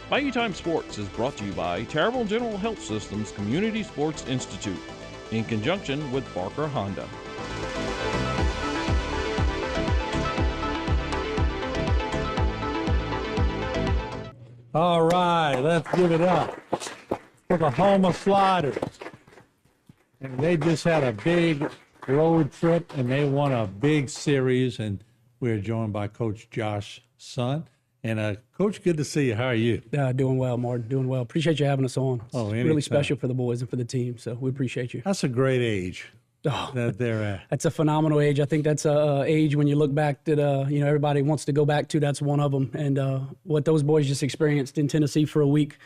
Bayou Time Sports is brought to you by Terrible General Health System's Community Sports Institute in conjunction with Barker Honda. All right, let's give it up for the Houma Sliders. And they just had a big road trip, and they won a big series, and we're joined by Coach Josh Sun. And Coach, good to see you. How are you? Doing well, Martin. Doing well. Appreciate you having us on. It's really special for the boys and for the team, so we appreciate you. That's a great age that they're at. That's a phenomenal age. I think that's a age when you look back that everybody wants to go back to. That's one of them. And what those boys just experienced in Tennessee for a week,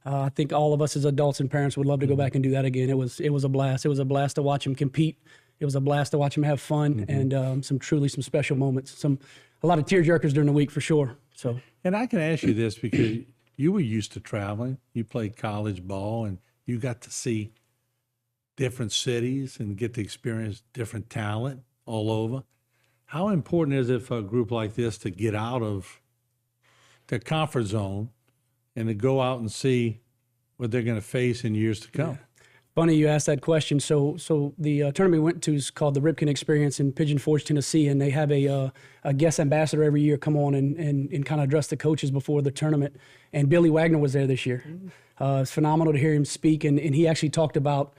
I think all of us as adults and parents would love to go back and do that again. It was a blast. It was a blast to watch them compete. It was a blast to watch them have fun, and some special moments. A lot of tearjerkers during the week for sure. So. And I can ask you this because you were used to traveling. You played college ball, and you got to see different cities and get to experience different talent all over. How important is it for a group like this to get out of their comfort zone and to go out and see what they're going to face in years to come? Yeah. Funny you asked that question. So the tournament we went to is called the Ripken Experience in Pigeon, Tennessee, and they have a guest ambassador every year come on and kind of address the coaches before the tournament. And Billy Wagner was there this year. It's phenomenal to hear him speak, and he actually talked about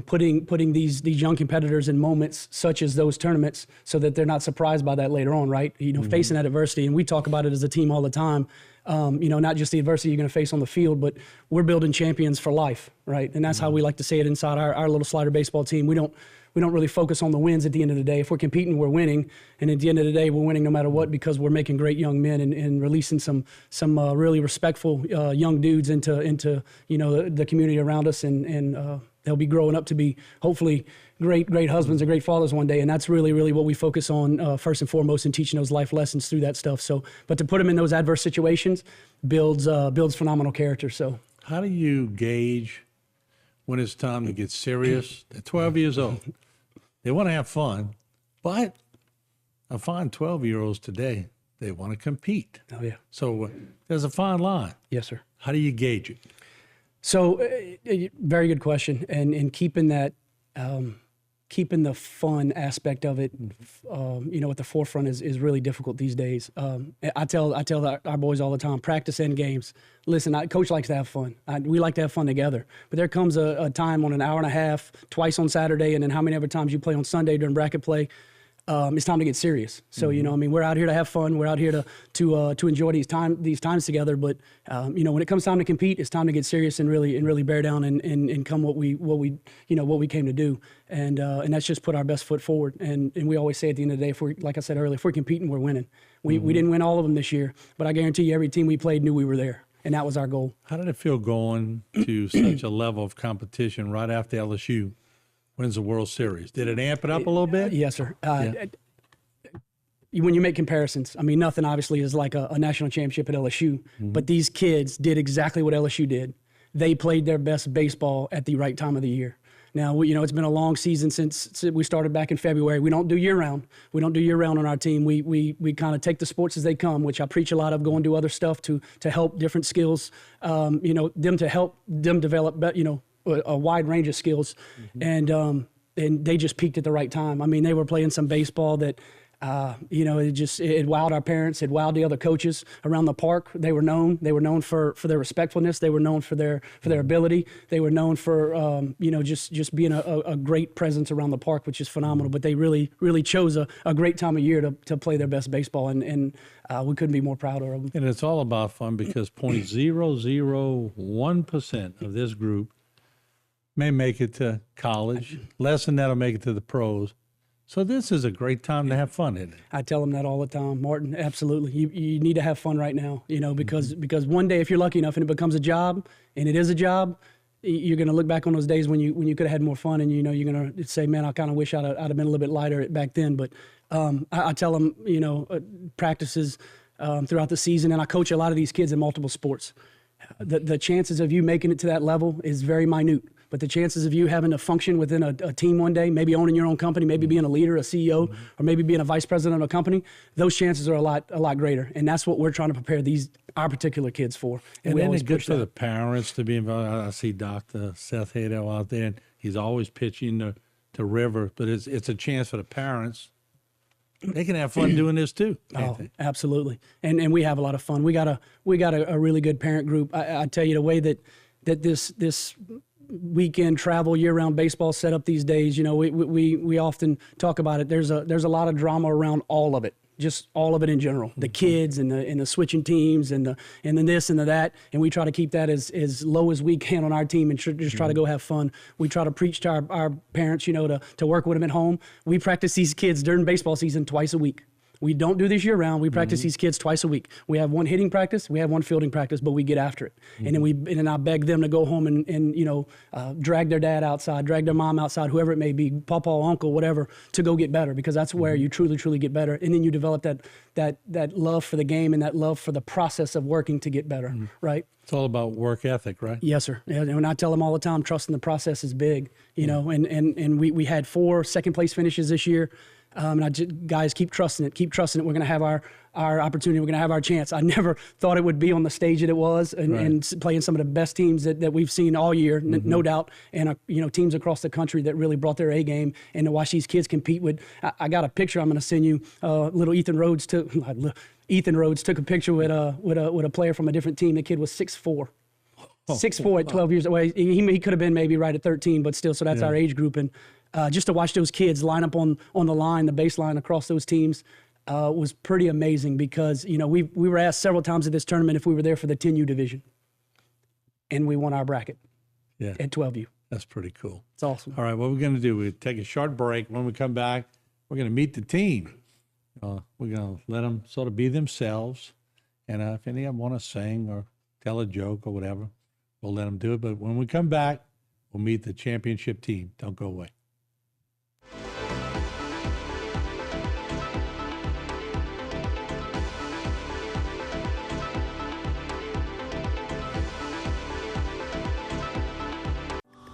putting these young competitors in moments such as those tournaments so that they're not surprised by that later on, right? Facing that adversity. And we talk about it as a team all the time. Not just the adversity you're going to face on the field, but we're building champions for life, right? And that's how we like to say it inside our little slider baseball team. We don't really focus on the wins at the end of the day. If we're competing, we're winning. And at the end of the day, we're winning no matter what because we're making great young men and releasing some really respectful young dudes into the community around us. And they'll be growing up to be hopefully great husbands and great fathers one day. And that's really, really what we focus on first and foremost in teaching those life lessons through that stuff. So, but to put them in those adverse situations builds phenomenal character. So how do you gauge when it's time to get serious? They're 12 years old. They want to have fun, but I find 12-year-olds today, they want to compete. Oh, yeah. So there's a fine line. Yes, sir. How do you gauge it? So very good question. And keeping that, keeping the fun aspect of it, at the forefront is really difficult these days. I tell our boys all the time, practice and games. Listen, Coach likes to have fun. We like to have fun together. But there comes a time on an hour and a half, twice on Saturday, and then how many other times you play on Sunday during bracket play. It's time to get serious. So, we're out here to have fun. We're out here to enjoy these times together. But, when it comes time to compete, it's time to get serious and really bear down and come what we came to do. And that's just put our best foot forward. And we always say at the end of the day, like I said earlier, if we're competing, we're winning. We didn't win all of them this year, but I guarantee you every team we played knew we were there. And that was our goal. How did it feel going to such a level of competition right after LSU wins the World Series? Did it amp it up a little bit? Yes, sir. When you make comparisons, nothing obviously is like a national championship at LSU, but these kids did exactly what LSU did. They played their best baseball at the right time of the year. Now, it's been a long season since we started back in February. We don't do year-round. We don't do year-round on our team. We kind of take the sports as they come, which I preach a lot of, go and do other stuff to help different skills, them to help them develop, a wide range of skills. And they just peaked at the right time. They were playing some baseball that, it wowed our parents. It wowed the other coaches around the park. They were known for their respectfulness. They were known for their ability. They were known for, just being a great presence around the park, which is phenomenal. But they really, really chose a great time of year to play their best baseball. And we couldn't be more proud of them. And it's all about fun because 0.001% of this group may make it to college. Less than that will make it to the pros. So this is a great time to have fun, isn't it? I tell them that all the time, Martin. Absolutely, you need to have fun right now. Because one day if you're lucky enough and it becomes a job, and it is a job, you're going to look back on those days when you could have had more fun, and you're going to say, man, I kind of wish I'd have been a little bit lighter back then. But I tell them, practices throughout the season, and I coach a lot of these kids in multiple sports. The chances of you making it to that level is very minute. But the chances of you having to function within a team one day, maybe owning your own company, maybe being a leader, a CEO, or maybe being a vice president of a company, those chances are a lot greater. And that's what we're trying to prepare our particular kids for. And we then always it's good push for that. the parents to be involved. I see Dr. Seth Hadow out there, and he's always pitching to River, but it's a chance for the parents. They can have fun doing this too. Oh, absolutely. And we have a lot of fun. We got a really good parent group. I tell you, the way that this weekend travel year-round baseball set up these days, we often talk about it. There's a lot of drama around all of it. Just all of it in general, the kids and the switching teams and the this and the that, and we try to keep that as low as we can on our team and just try to go have fun. We try to preach to our parents, to work with them at home. We practice these kids during baseball season twice a week. We don't do this year round. We practice these kids twice a week. We have one hitting practice, we have one fielding practice, but we get after it. And then I beg them to go home and drag their dad outside, drag their mom outside, whoever it may be, papa, uncle, whatever, to go get better, because that's where you truly, truly get better. And then you develop that love for the game and that love for the process of working to get better, right? It's all about work ethic, right? Yes, sir. Yeah, and I tell them all the time, trusting the process is big, and we had 4 second place finishes this year. Guys, keep trusting it. Keep trusting it. We're going to have our opportunity. We're going to have our chance. I never thought it would be on the stage that it was, and playing some of the best teams that we've seen all year, no doubt. And teams across the country that really brought their A game. And to watch these kids compete with, I got a picture I'm going to send you. Little Ethan Rhodes took a picture with a player from a different team. The kid was 6'4". 6'4" at 12 years old. He could have been maybe right at 13, but still, so that's our age group. And just to watch those kids line up on the line, the baseline across those teams, was pretty amazing, because we were asked several times at this tournament if we were there for the 10U division, and we won our bracket at 12U. That's pretty cool. It's awesome. All right, what we're going to do, we'll take a short break. When we come back, we're going to meet the team. We're going to let them sort of be themselves, and if any of them want to sing or tell a joke or whatever, we'll let them do it. But when we come back, we'll meet the championship team. Don't go away.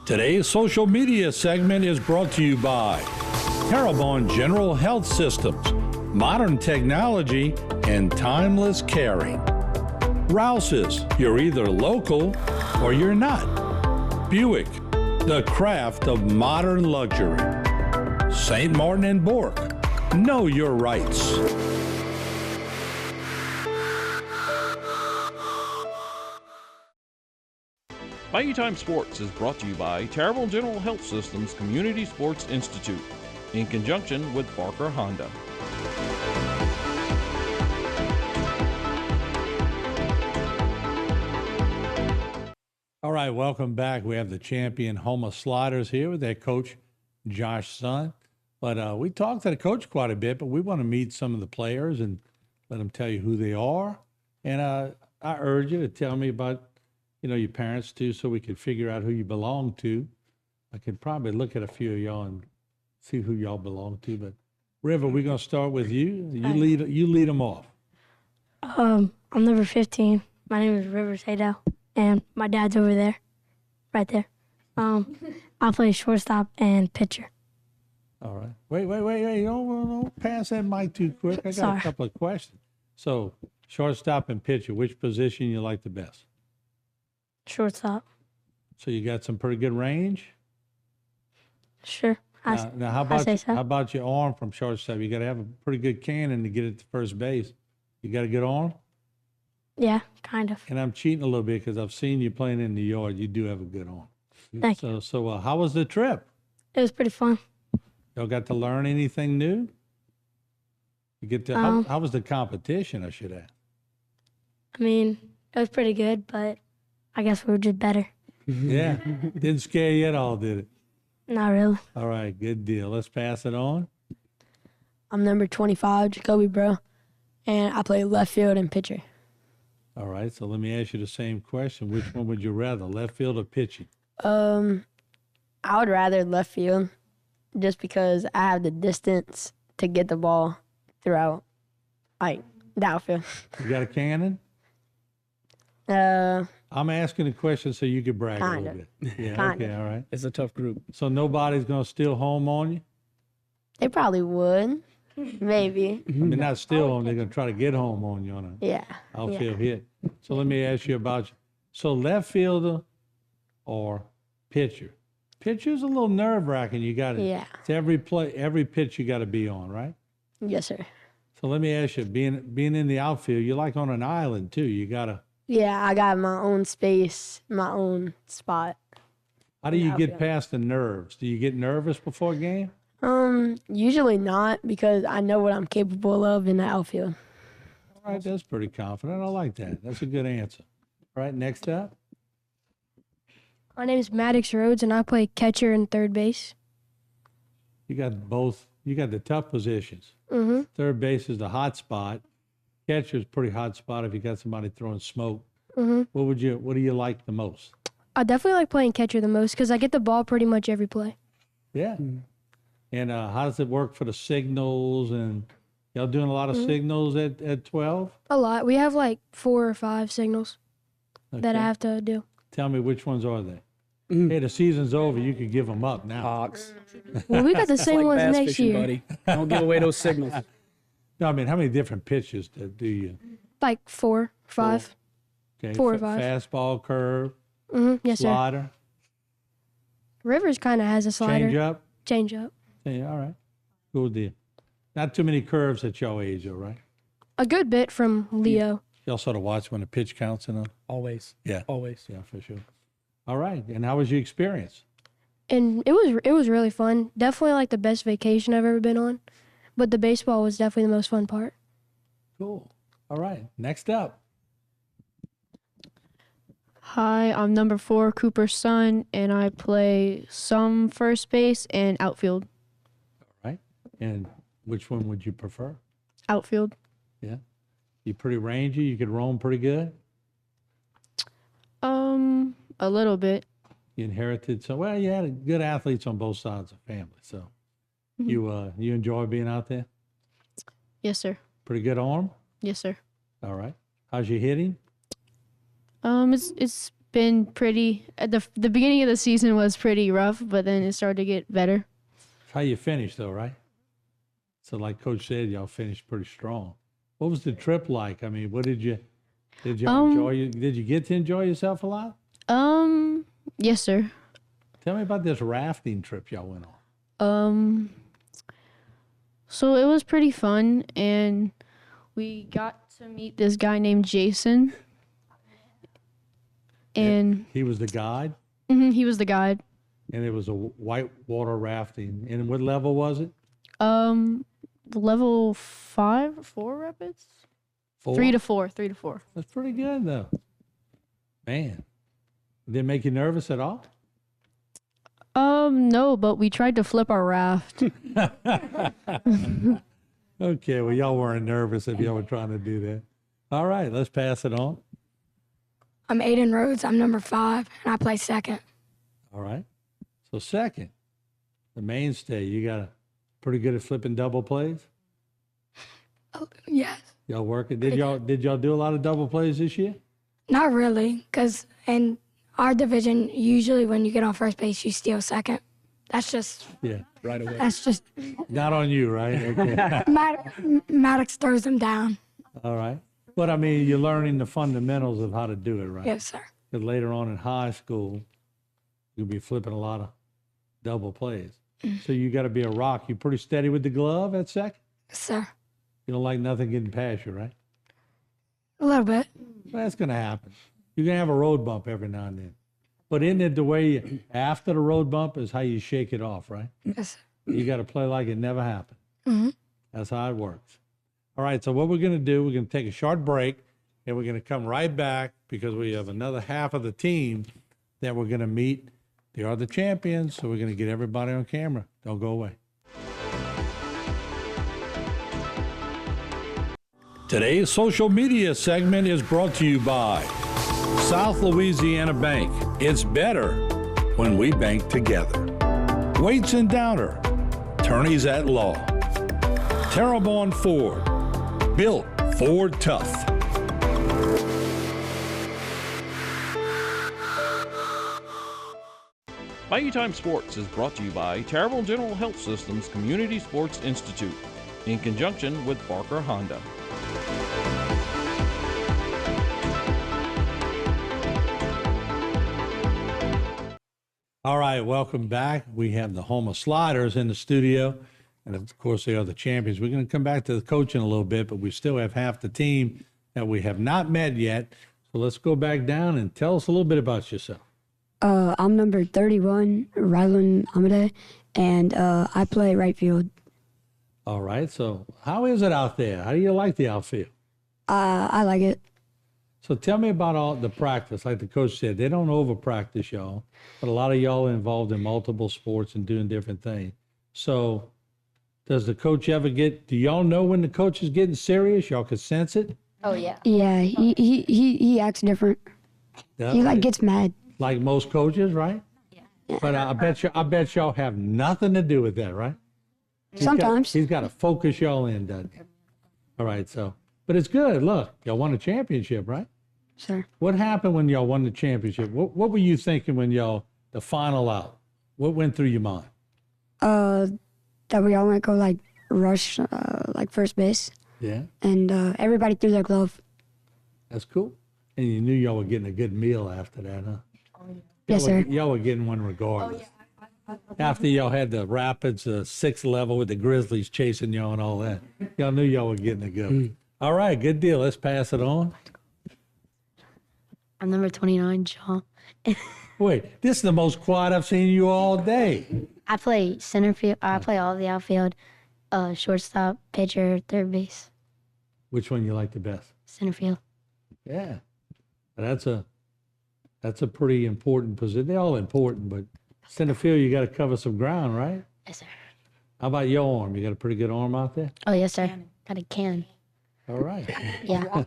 Today's social media segment is brought to you by Terrebonne General Health Systems, modern technology and timeless caring. Rouse's, you're either local or you're not. Buick, the craft of modern luxury. St. Martin and Bork, know your rights. Value Time Sports is brought to you by Terrebonne General Health Systems Community Sports Institute in conjunction with Barker Honda. All right, welcome back. We have the champion Houma Sliders here with their coach, Josh Sun. But we talked to the coach quite a bit, but we want to meet some of the players and let them tell you who they are. And I urge you to tell me about your parents too, so we could figure out who you belong to. I could probably look at a few of y'all and see who y'all belong to. But River, we're gonna start with you. You lead them off. I'm number 15. My name is River Hadow, and my dad's over there, right there. I play shortstop and pitcher. All right. Wait. Don't pass that mic too quick. I got Sorry. a couple of questions. So, shortstop and pitcher, which position you like the best? Shortstop. So you got some pretty good range? Sure. Now how I say so. about your arm from shortstop? You got to have a pretty good cannon to get it to first base. You got a good arm? Yeah, kind of. And I'm cheating a little bit because I've seen you playing in the yard. You do have a good arm. Thank you. So how was the trip? It was pretty fun. Y'all got to learn anything new? You get to how was the competition? I should ask. I mean, it was pretty good, but I guess we were just better. Yeah, didn't scare you at all, did it? Not really. All right, good deal. Let's pass it on. I'm number 25, Jacoby Bro, and I play left field and pitcher. All right, so let me ask you the same question. Which one would you rather, left field or pitching? I would rather left field, just because I have the distance to get the ball throughout, like, the outfield. You got a cannon? I'm asking a question so you could brag a little Kinda. bit. Yeah, Kinda. okay, all right. It's a tough group. So nobody's going to steal home on you? They probably would. Maybe. I mean, not steal home, they're going to try to get home on you on an Yeah. outfield hit. So let me ask you about you. So left fielder or pitcher? Pitcher's a little nerve-wracking. You got to, Yeah. it's every pitch you got to be on, right? Yes, sir. So let me ask you, being in the outfield, you're like on an island too. You got to, Yeah, I got my own space, my own spot. how do you get outfield. past the nerves? Do you get nervous before a game? Usually not because I know what I'm capable of in the outfield. All right, that's pretty confident. I like that. That's a good answer. All right, next up. My name is Maddox Rhodes, and I play catcher and third base. You got both. You got the tough positions. Mm-hmm. Third base is the hot spot. Catcher's pretty hot spot if you got somebody throwing smoke. Mm-hmm. What do you like the most? I definitely like playing catcher the most because I get the ball pretty much every play. Yeah. And how does it work for the signals? And y'all doing a lot of signals at 12? A lot. We have like 4 or 5 signals that I Okay. have to do. Tell me which ones are they? Hey, the season's over. You could give them up now. Hawks. Well, we got the same Like ones bass next fishing, year. buddy. Don't give away those signals. No, I mean, how many different pitches do you? Like 4, 5. Okay, 4 or 5. Fastball, curve, Yes, sir. slider, Rivers kind of has a slider. change up. Change up. Yeah, all right. Cool deal. Not too many curves at your age, though, right? A good bit from Leo. Y'all sort of watch when the pitch counts and all? Always. Yeah. Always. Yeah, for sure. All right. And how was your experience? And it was really fun. Definitely like the best vacation I've ever been on. But the baseball was definitely the most fun part. Cool. All right. Next up. Hi, I'm number 4, Cooper's son, and I play some first base and outfield. All right. And which one would you prefer? Outfield. Yeah. You pretty rangy? You could roam pretty good? A little bit. You inherited some, well, you had good athletes on both sides of the family. So you enjoy being out there? Yes, sir. Pretty good arm? Yes, sir. All right. How's your hitting? It's been pretty. At the beginning of the season was pretty rough, but then it started to get better. How you finished though, right? So like Coach said, y'all finished pretty strong. What was the trip like? I mean, what did you enjoy? Did you get to enjoy yourself a lot? Yes, sir. Tell me about this rafting trip y'all went on. So it was pretty fun, and we got to meet this guy named Jason. And He was the guide, he was the guide. and it was a white water rafting. And what level was it? Level 5, 4 rapids? 4? 3 to 4, 3 to 4. That's pretty good though. Man, did it make you nervous at all? No, but we tried to flip our raft. Okay, well, y'all weren't nervous if y'all were trying to do that. All right, let's pass it on. I'm Aiden Rhodes. I'm number 5, and I play second. All right. So second, the mainstay, you got pretty good at flipping double plays. Oh, yes. Y'all working? Did y'all do a lot of double plays this year? Not really, because in our division, usually when you get on first base, you steal second. That's just, Yeah. Right away. that's just, Not on you, right? Okay. Maddox throws them down. All right. But I mean, you're learning the fundamentals of how to do it, right? Yes, sir. Because later on in high school, you'll be flipping a lot of double plays. So you got to be a rock. You pretty steady with the glove at second? Yes, sir. You don't like nothing getting past you, right? A little bit. Well, that's going to happen. You're going to have a road bump every now and then. But isn't it the way after the road bump is how you shake it off, right? Yes, sir. You got to play like it never happened. That's how it works. All right, so what we're going to do, we're going to take a short break, and we're going to come right back because we have another half of the team that we're going to meet. They are the champions, so we're going to get everybody on camera. Don't go away. Today's social media segment is brought to you by South Louisiana Bank. It's better when we bank together. Waits and Downer, attorneys at law. Terrebonne Ford, built Ford tough. Bayou Time Sports is brought to you by Terrible General Health Systems Community Sports Institute in conjunction with Barker Honda. All right, welcome back. We have the Houma Sliders in the studio, and of course, they are the champions. We're going to come back to the coaching a little bit, but we still have half the team that we have not met yet. So let's go back down and tell us a little bit about yourself. I'm number 31, Rylan Amade, and I play right field. All right, so how is it out there? How do you like the outfield? I like it. So tell me about all the practice. Like the coach said, they don't over-practice y'all, but a lot of y'all are involved in multiple sports and doing different things. So does the coach ever do y'all know when the coach is getting serious? Y'all can sense it? Oh, yeah. Yeah, he acts different. Yeah, He gets mad. like most coaches, right? Yeah. But I bet y'all have nothing to do with that, right? Sometimes. He's got to focus y'all in, doesn't he? All right, so, but it's good. Look, y'all won a championship, right? Sir. What happened when y'all won the championship? What were you thinking when the final out? What went through your mind? That we all might go rush first base, Yeah, and everybody threw their glove. that's cool. And you knew y'all were getting a good meal after that, huh? Yes, sir. Y'all were getting one regardless. After y'all had the Rapids, 6th level with the Grizzlies chasing y'all and all that, y'all knew y'all were getting a good one. All right, good deal. Let's pass it on. I'm number 29, John. Wait, this is the most quiet I've seen you all day. I play center field. I play all the outfield, shortstop, pitcher, third base, Which one you like the best? center field. Yeah, that's a pretty important position. They're all important, but center field, you got to cover some ground, right? Yes, sir. How about your arm? You got a pretty good arm out there? Oh, yes, sir. Got a cannon. All right. Yeah.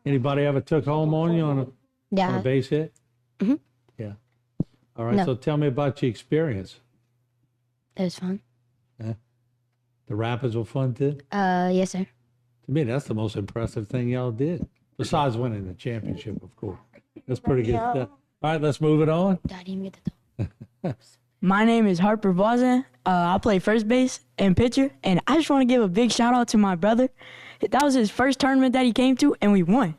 Anybody ever took home on you on a Yeah. base hit? Mhm. Yeah. All right, No. so tell me about your experience. It was fun. The Rapids were fun too? Yes, sir. To me, that's the most impressive thing y'all did, besides winning the championship, of course. That's pretty good stuff. All right, let's move it on. I didn't even get the My name is Harper Bozan. I play first base and pitcher, and I just want to give a big shout out to my brother. That was his first tournament that he came to, and we won.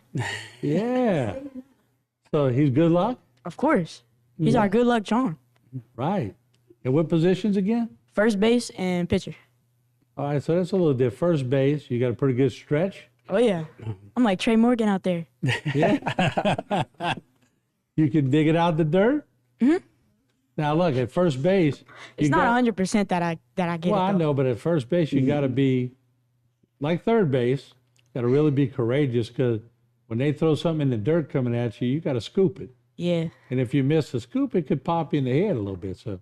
Yeah. So he's good luck? Of course. He's our good luck charm. Right. And what positions again? First base and pitcher. All right, so that's a little different. First base, you got a pretty good stretch. Oh, yeah. I'm like Trey Morgan out there. Yeah. You can dig it out the dirt? Mm-hmm. Now, look, at first base. It's not 100% that I get Well, it, I though. know, but at first base, you got to be, like third base, got to really be courageous because when they throw something in the dirt coming at you, you got to scoop it. Yeah. And if you miss the scoop, it could pop you in the head a little bit. So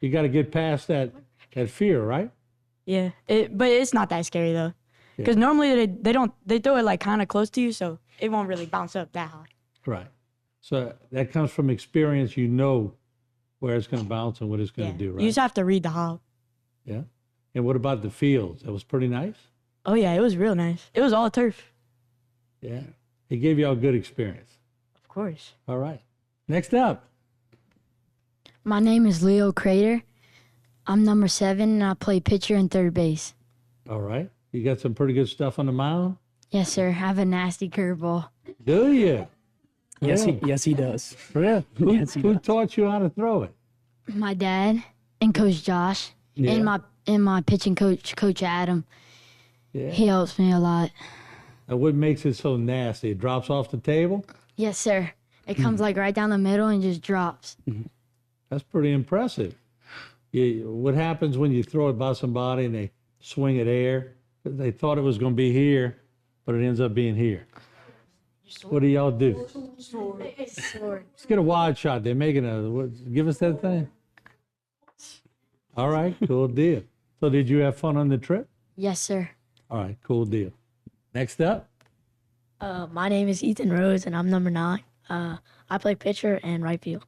you got to get past that fear, right? Yeah. But it's not that scary, though. Yeah. Because normally they throw it like kind of close to you, so it won't really bounce up that high. Right. So that comes from experience. You know where it's going to bounce and what it's going to do, right? You just have to read the hog. Yeah. And what about the fields? That was pretty nice? Oh, yeah, it was real nice. It was all turf. Yeah. It gave you all good experience. Of course. All right. Next up. My name is Leo Crater. I'm number 7, and I play pitcher and third base. All right. You got some pretty good stuff on the mound? Yes, sir. I have a nasty curveball. Do you? Yes, Yeah. he does. Yeah. Yes, he Who does. taught you how to throw it? My dad and Coach Josh Yeah. and my pitching coach, Coach Adam. Yeah. He helps me a lot. And what makes it so nasty? It drops off the table? Yes, sir. It comes like right down the middle and just drops. That's pretty impressive. What happens when you throw it by somebody and they swing it air? They thought it was going to be here, but it ends up being here. What do y'all do? Let's get a wide shot. They're making give us that thing. All right, cool deal. So did you have fun on the trip? Yes, sir. All right, cool deal. Next up. My name is Ethan Rose, and I'm number 9. I play pitcher and right field.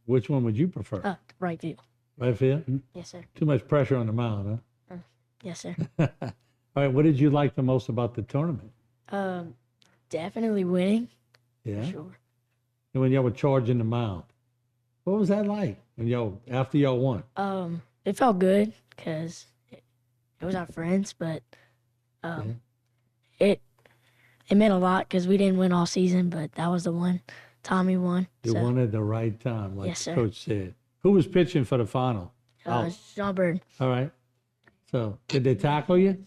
Which one would you prefer? Right field. Right field? Yes, sir. Too much pressure on the mound, Yes, sir. huh? All right, what did you like the most about the tournament? Definitely winning. Yeah. Sure. And when y'all were charging the mound, What was that like when after y'all won? It felt good because it was our friends, but it meant a lot because we didn't win all season, but that was the one time we won. You won at the right time, like Yes, sir. Coach said. Who was pitching for the final? John Bird. All right. So did they tackle you?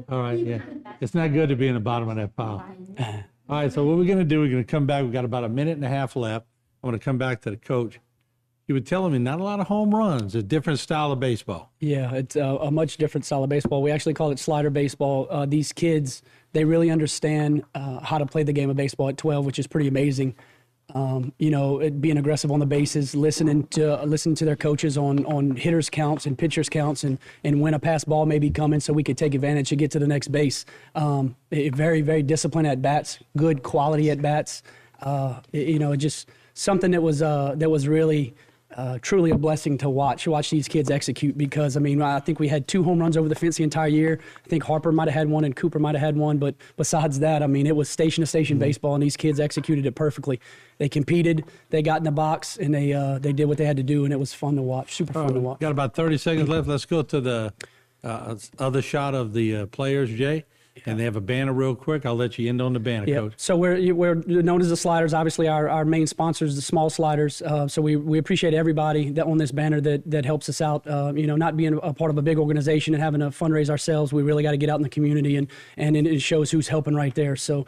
All right, yeah. It's not good to be in the bottom of that pile. All right, so what we're going to do, we're going to come back. We've got about a minute and a half left. I want to come back to the coach. You were telling me not a lot of home runs, a different style of baseball. Yeah, it's a much different style of baseball. We actually call it slider baseball. These kids, they really understand how to play the game of baseball at 12, which is pretty amazing. Being aggressive on the bases, listening to their coaches on hitters counts and pitchers counts, and when a pass ball may be coming, so we could take advantage to get to the next base. Very, very disciplined at bats, good quality at bats. Just something that was really truly a blessing to watch these kids execute, because I think we had 2 home runs over the fence the entire year. I think Harper might have had one and Cooper might have had one, but besides that, it was station to station baseball, and these kids executed it perfectly. They competed, they got in the box, and they did what they had to do, and it was fun to watch, super fun to watch. Got about 30 seconds left. Let's go to the other shot of the players, Jay. And they have a banner real quick. I'll let you end on the banner, Coach. So we're known as the Sliders. Obviously, our main sponsor is the Small Sliders. So we appreciate everybody that on this banner that helps us out. Not being a part of a big organization and having to fundraise ourselves, we really got to get out in the community, and it shows who's helping right there. So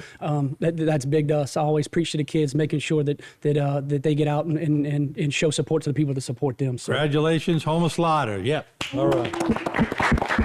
that's big to us. I always preach to the kids, making sure that they get out and show support to the people that support them. So. Congratulations, Houma Slider. Yep. All right.